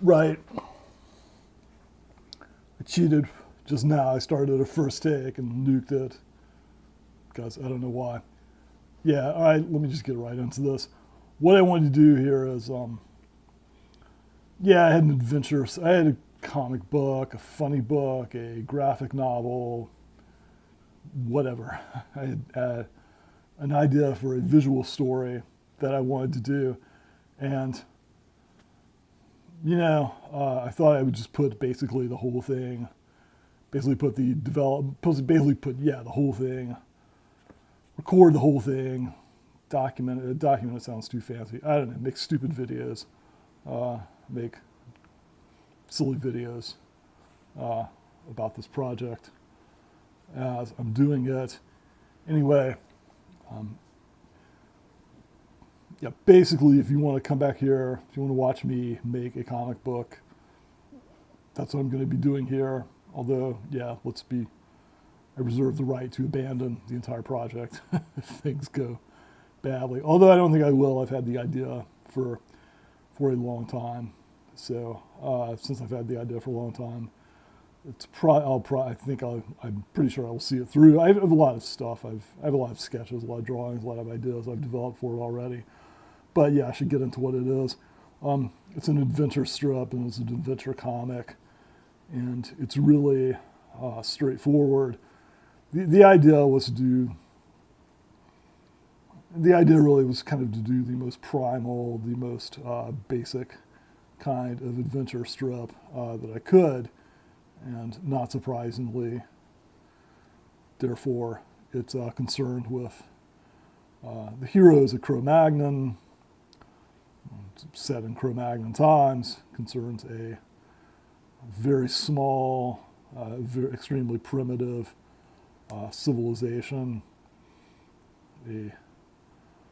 Right. I cheated just now. I started a first take and nuked it because I don't know why. Yeah, all right, let me just get right into this. What I wanted to do here is, yeah, I had an adventure. I had a comic book, a funny book, a graphic novel, whatever. I had an idea for a visual story that I wanted to do. And, I thought I would just put basically the whole thing, basically put the develop, basically put, yeah, the whole thing, record the whole thing, document it. Document it sounds too fancy. I don't know, make stupid videos, make silly videos about this project as I'm doing it. Anyway, um, yeah, basically, if you want to come back here, if you want to watch me make a comic book, that's what I'm going to be doing here. Although, yeah, I reserve the right to abandon the entire project if things go badly. Although I don't think I will. I've had the idea for a long time. So since I've had the idea for a long time, I'm pretty sure I will see it through. I have a lot of stuff. I have a lot of sketches, a lot of drawings, a lot of ideas I've developed for it already. But yeah, I should get into what it is. It's an adventure strip and it's an adventure comic, and it's really straightforward. The idea was to do. The idea really was kind of to do the most primal, the most basic kind of adventure strip that I could, and not surprisingly, therefore, it's concerned with the heroes of Cro-Magnon. It's set in Cro-Magnon times, concerns a very small, extremely primitive civilization, a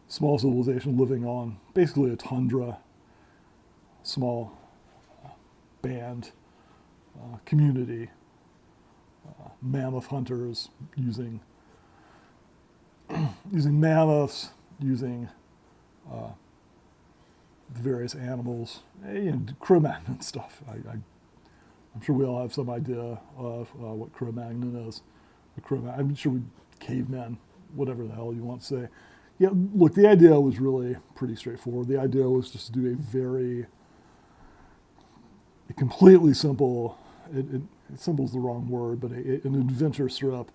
small civilization living on basically a tundra, small band community, mammoth hunters using mammoths, using the various animals, Cro-Magnon stuff. I'm sure we all have some idea of what Cro-Magnon is. I'm sure cavemen, whatever the hell you want to say. Yeah, look, the idea was really pretty straightforward. The idea was just to do a completely simple, simple is the wrong word, but an adventure strip,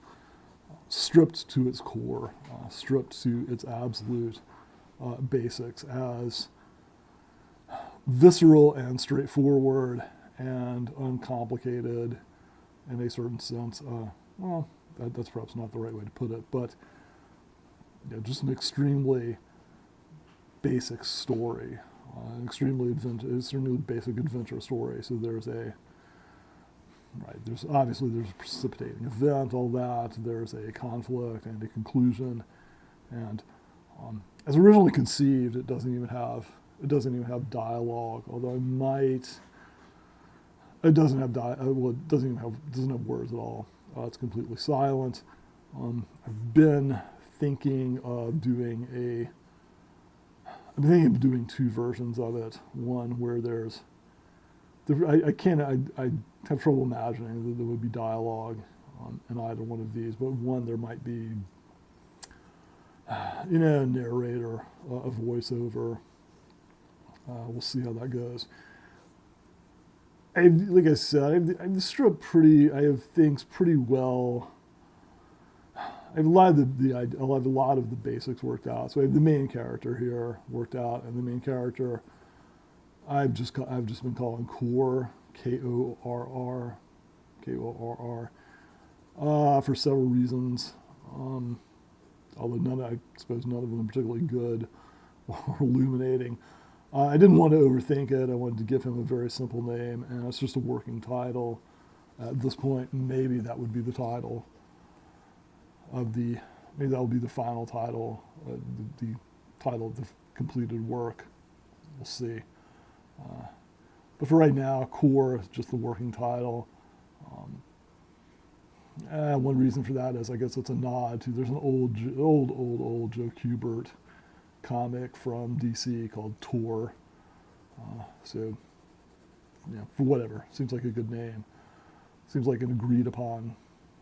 stripped to its core, stripped to its absolute basics as visceral and straightforward and uncomplicated in a certain sense. That's perhaps not the right way to put it, but just an extremely basic story, extremely basic adventure story. So there's obviously there's a precipitating event, all that. There's a conflict and a conclusion, and as originally conceived, it doesn't even have dialogue. Although it doesn't have it doesn't have words at all. It's completely silent. I've been thinking of doing two versions of it. One where I have trouble imagining that there would be dialogue in either one of these, but one there might be, a narrator, a voiceover. We'll see how that goes. Like I said, I have things pretty well. I have a lot of the basics worked out. So I have the main character here worked out, and the main character I've just been calling Korr, Korr, for several reasons. Although I suppose none of them are particularly good or illuminating. I didn't want to overthink it. I wanted to give him a very simple name, and it's just a working title. At this point, maybe that would be the title maybe that will be the final title, the title of the completed work. We'll see. But for right now, Korr is just the working title. One reason for that is I guess it's a nod to there's an old Joe Kubert comic from DC called Tor. So for whatever. Seems like a good name. Seems like an agreed upon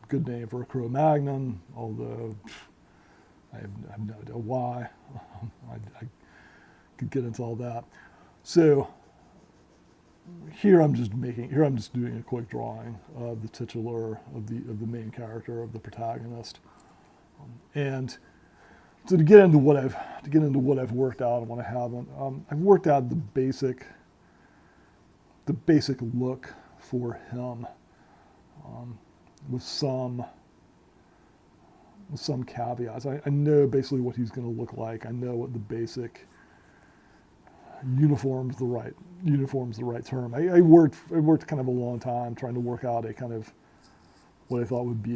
good name for a Cro-Magnon, although I have no idea why. I could get into all that. So here I'm just doing a quick drawing of the titular of the main character, of the protagonist, and so to get into what I've worked out and what I haven't. I've worked out the basic look for him, with some caveats. I know basically what he's going to look like. I know what the basic uniform's the right term. I worked kind of a long time trying to work out a kind of what I thought would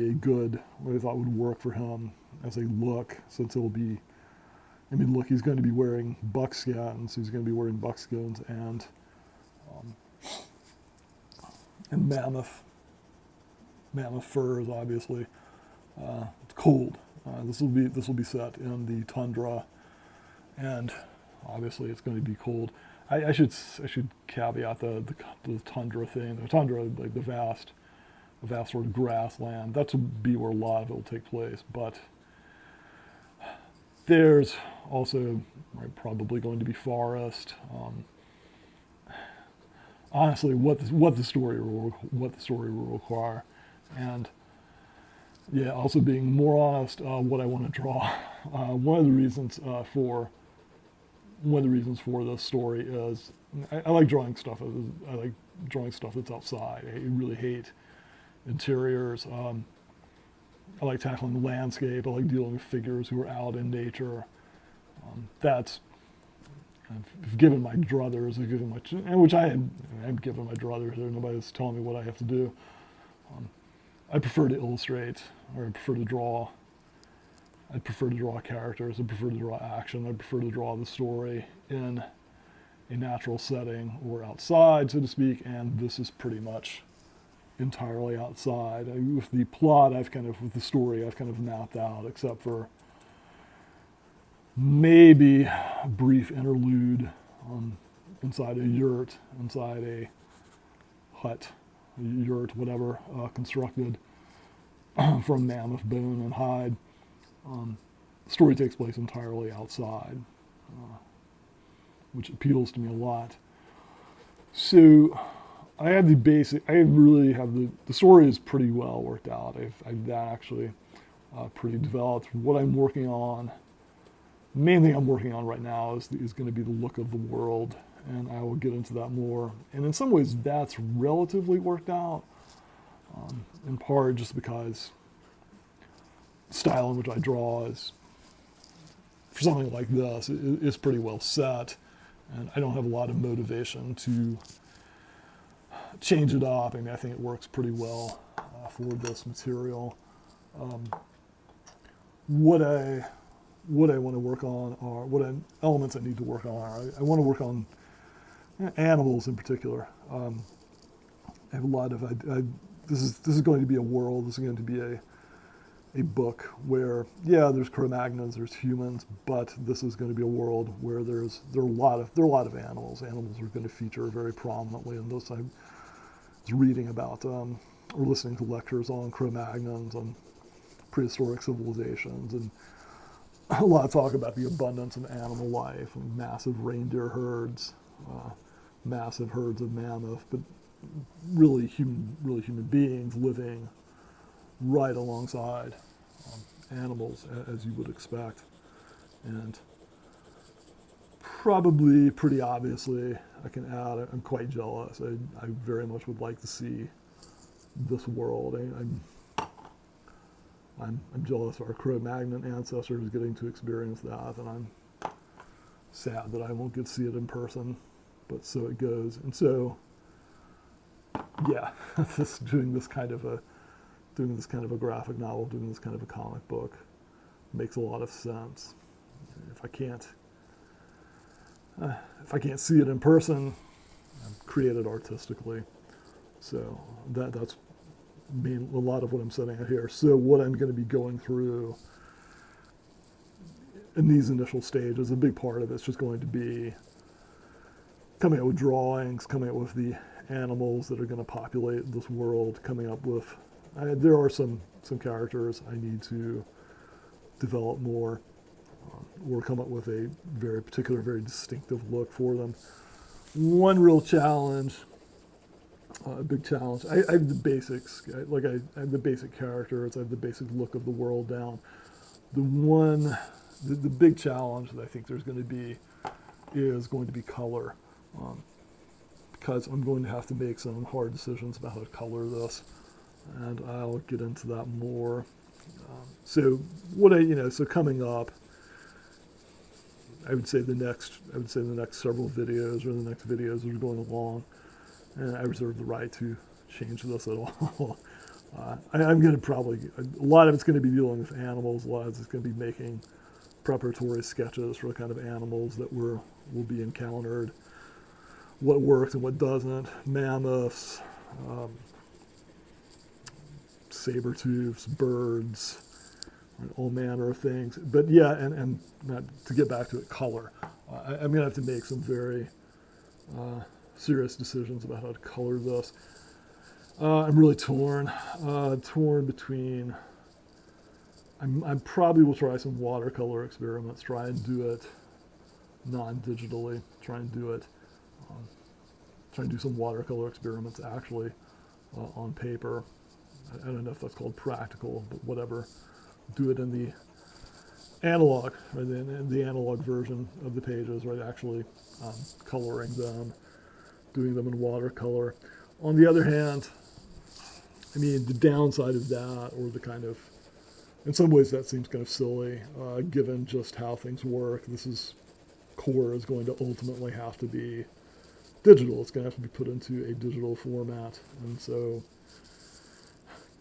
work for him as a look, since it'll be, look, he's going to be wearing buckskins. He's going to be wearing buckskins and mammoth furs, obviously. It's cold. This will be set in the tundra, and obviously it's going to be cold. I should caveat the tundra thing. The tundra, like the vast sort of grassland. That's will be where a lot of it will take place. But there's also probably going to be forest. Honestly, what the story will require, and yeah, also being more honest, what I want to draw. One of the reasons for this story is I like drawing stuff. I like drawing stuff that's outside. I really hate interiors. I like tackling the landscape. I like dealing with figures who are out in nature. I've given my druthers, which I had given my druthers. Nobody's telling me what I have to do. I prefer to illustrate, or I prefer to draw characters. I prefer to draw action. I prefer to draw the story in a natural setting or outside, so to speak. And this is pretty much entirely outside. With the plot, with the story, I've kind of mapped out, except for maybe a brief interlude inside a yurt, inside a hut, yurt, whatever, constructed from mammoth bone and hide. The story takes place entirely outside, which appeals to me a lot. So the story is pretty well worked out. I've that actually pretty developed. What I'm working on, the main thing I'm working on right now is going to be the look of the world, and I will get into that more. And in some ways, that's relatively worked out, in part just because the style in which I draw is, for something like this, is pretty well set, and I don't have a lot of motivation to change it up. I think it works pretty well for this material. What I want to work on are elements I need to work on. I want to work on animals in particular. I have a lot of this is going to be a world. This is going to be a book where there's Cro-Magnons, there's humans, but this is going to be a world where there are a lot of animals. Animals are going to feature very prominently in this. I was reading about or listening to lectures on Cro-Magnons, on prehistoric civilizations, and a lot of talk about the abundance of animal life, and massive reindeer herds, massive herds of mammoth, but really human beings living right alongside animals, as you would expect. And probably pretty obviously, I can add, I'm quite jealous. I very much would like to see this world. I'm jealous of our Cro-Magnon ancestors getting to experience that, and I'm sad that I won't get to see it in person, but so it goes. And so, doing this kind of a graphic novel, doing this kind of a comic book makes a lot of sense. If I can't see it in person, I've created artistically. So that's a lot of what I'm setting out here. So what I'm going to be going through in these initial stages, a big part of it's just going to be coming out with drawings, coming out with the animals that are going to populate this world, coming up with, there are some characters I need to develop more, or come up with a very particular, very distinctive look for them. One real challenge, a big challenge, I have the basics, I have the basic characters, I have the basic look of the world down. The big challenge that I think there's going to be is going to be color, because I'm going to have to make some hard decisions about how to color this, and I'll get into that more. So coming up, I would say the next several videos, or the next videos that are going along, and I reserve the right to change this at all. I'm going to probably, a lot of it's going to be dealing with animals, a lot of it's going to be making preparatory sketches for the kind of animals that will be encountered, what works and what doesn't, mammoths, saber-tooths, birds, all manner of things. But yeah, and not to get back to it, color. I'm going to have to make some very serious decisions about how to color this. I'm really torn between, I probably will try some watercolor experiments, try and do it non-digitally, try and do some watercolor experiments actually on paper. I don't know if that's called practical, but whatever. Do it in the analog, right, in the analog version of the pages, right, actually coloring them, doing them in watercolor. On the other hand, I mean, the downside of that, or the kind of, in some ways that seems kind of silly, given just how things work. Korr is going to ultimately have to be digital. It's going to have to be put into a digital format. And so,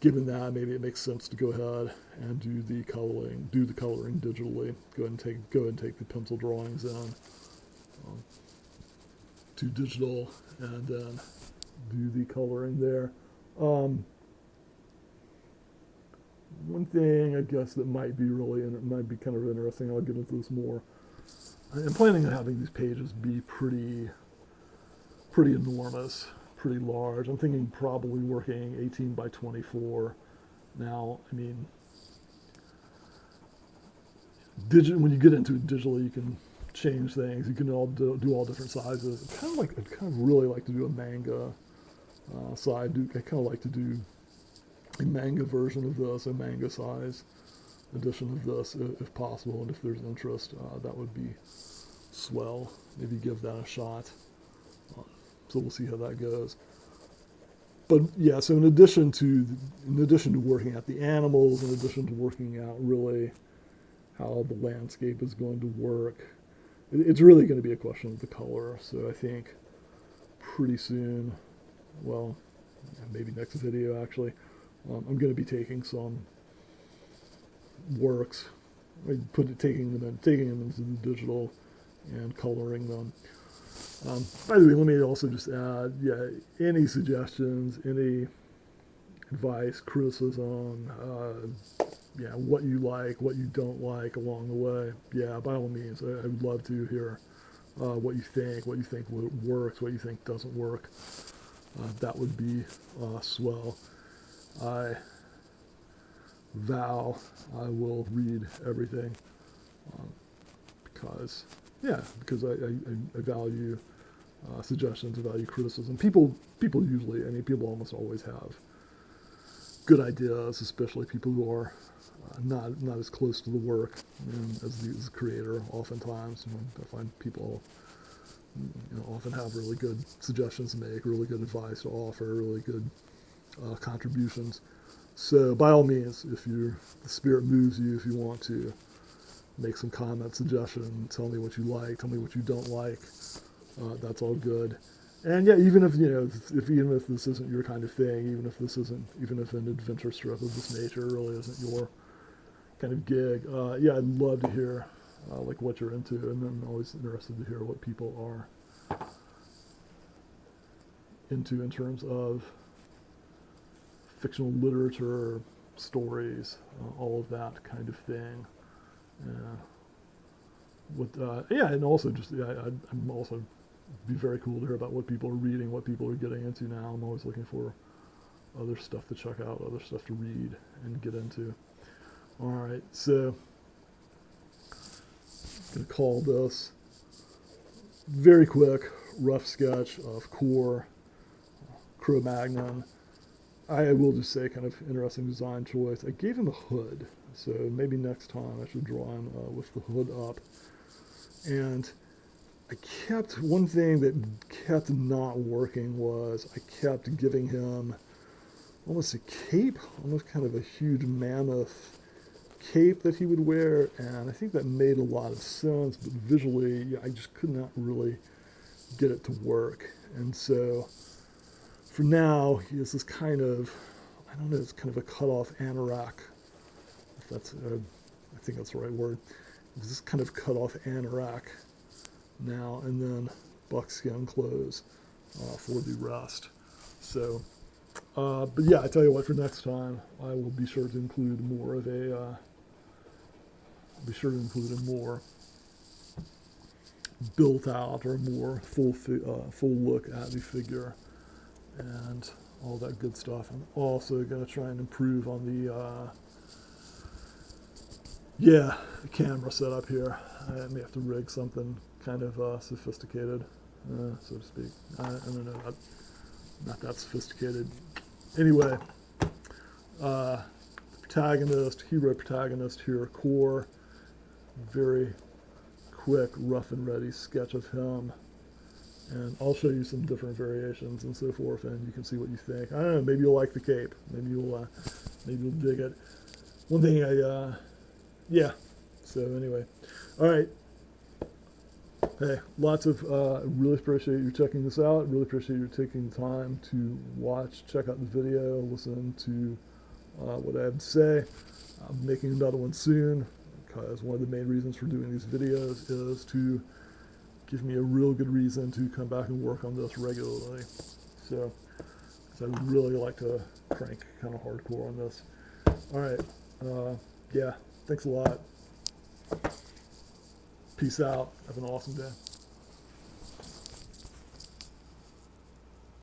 given that, maybe it makes sense to go ahead and do the coloring digitally. Go ahead and take the pencil drawings in to digital, and then do the coloring there. One thing I guess that might be kind of interesting, I'll get into this more. I'm planning on having these pages be pretty enormous, pretty large. I'm thinking probably working 18 by 24. Now, I mean, when you get into it digitally, you can change things. You can do all different sizes. I'd kind of really like to do a manga side. I kind of like to do a manga version of this, a manga size edition of this, if possible, and if there's interest, that would be swell. Maybe give that a shot. So we'll see how that goes. But yeah, so in addition to working out the animals, in addition to working out really how the landscape is going to work, it's really going to be a question of the color. So I think pretty soon, well, maybe next video actually, I'm going to be taking some works, taking them into the digital and coloring them. By the way, let me also just add, any suggestions, any advice, criticism, what you like, what you don't like along the way, by all means, I would love to hear what you think works, what you think doesn't work. That would be swell. I vow I will read everything, because I value suggestions, I value criticism. People usually, people almost always have good ideas, especially people who are not as close to the work as the creator. Oftentimes, I find people often have really good suggestions to make, really good advice to offer, really good contributions. So by all means, if the spirit moves you, if you want to make some comment, suggestion, tell me what you like, tell me what you don't like, that's all good. And even if if this isn't your kind of thing, even if an adventure strip of this nature really isn't your kind of gig, I'd love to hear what you're into, and I'm always interested to hear what people are into in terms of fictional literature, stories, all of that kind of thing. And also just I'm also be very cool to hear about what people are reading, what people are getting into now. I'm always looking for other stuff to check out, other stuff to read and get into. All right, so I'm going to call this very quick, rough sketch of Korr, Cro-Magnon. I will just say kind of interesting design choice. I gave him a hood, so maybe next time I should draw him with the hood up. And I kept, one thing that kept not working was I kept giving him almost a cape, almost kind of a huge mammoth cape that he would wear, and I think that made a lot of sense, but visually, yeah, I just could not really get it to work. And so for now, he has this kind of, I don't know, it's kind of a cut-off anorak, if that's, I think that's the right word. It's this kind of cut-off anorak now, and then buckskin clothes for the rest. So, but yeah, I tell you what, for next time, I will be sure to include more of a, more built out or more full look at the figure and all that good stuff. I'm also going to try and improve on the the camera setup here. I may have to rig something kind of sophisticated, so to speak. I don't know, not that sophisticated. Anyway, protagonist, hero protagonist here, Korr. Very quick, rough and ready sketch of him. And I'll show you some different variations and so forth, and you can see what you think. I don't know, maybe you'll like the cape. Maybe you'll dig it. One thing yeah. So anyway, all right. Hey, lots of, really appreciate you checking this out. Really appreciate you taking the time to watch, check out the video, listen to what I have to say. I'm making another one soon, because one of the main reasons for doing these videos is to give me a real good reason to come back and work on this regularly. So, I really like to crank kind of hardcore on this. All right, yeah, thanks a lot. Peace out. Have an awesome day.